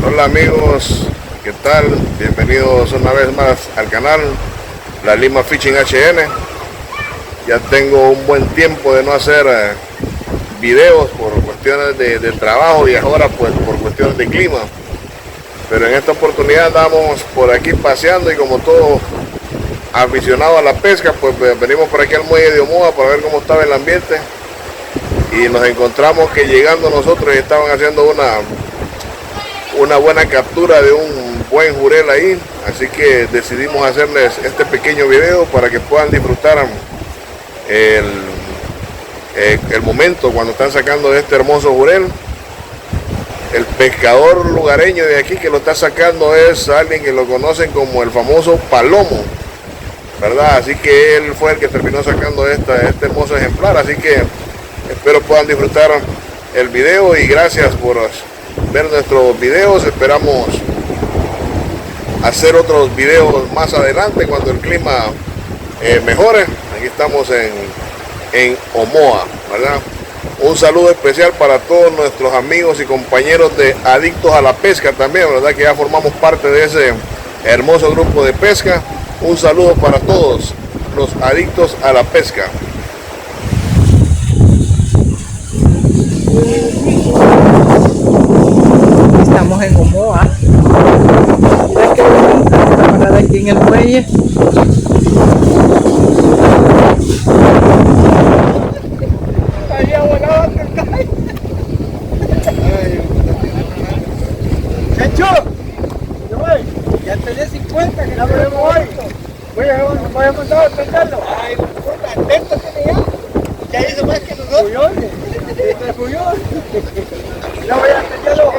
Hola amigos, ¿qué tal? Bienvenidos una vez más al canal La Lima Fishing HN. Ya tengo un buen tiempo de no hacer videos por cuestiones de trabajo y ahora pues por cuestiones de clima. Pero en esta oportunidad andamos por aquí paseando y como todo aficionado a la pesca, pues venimos por aquí al muelle de Omoa para ver cómo estaba el ambiente. Y nos encontramos que llegando nosotros estaban haciendo una buena captura de un buen jurel ahí, así que decidimos hacerles este pequeño video para que puedan disfrutar el momento cuando están sacando este hermoso jurel. El pescador lugareño de aquí que lo está sacando es alguien que lo conocen como el famoso Palomo, ¿verdad? Así que él fue el que terminó sacando este hermoso ejemplar, así que espero puedan disfrutar el video y gracias por ver nuestros videos. Esperamos hacer otros videos más adelante cuando el clima mejore. Aquí estamos en Omoa, ¿verdad? Un saludo especial para todos nuestros amigos y compañeros de Adictos a la Pesca también, ¿verdad? Que ya formamos parte de ese hermoso grupo de pesca. Un saludo para todos los adictos a la pesca. Estamos en Omoa. Mira qué bonita esta parada aquí en el muelle. ¡Chancho! Yo voy. Ya tenés 50 que no me voy. Voy a mandar a pescarlo. Ay, puta, atento tiene ya. Ya hizo más que nosotros. Cuyón. Este es cuyón. Ya voy a pescarlo.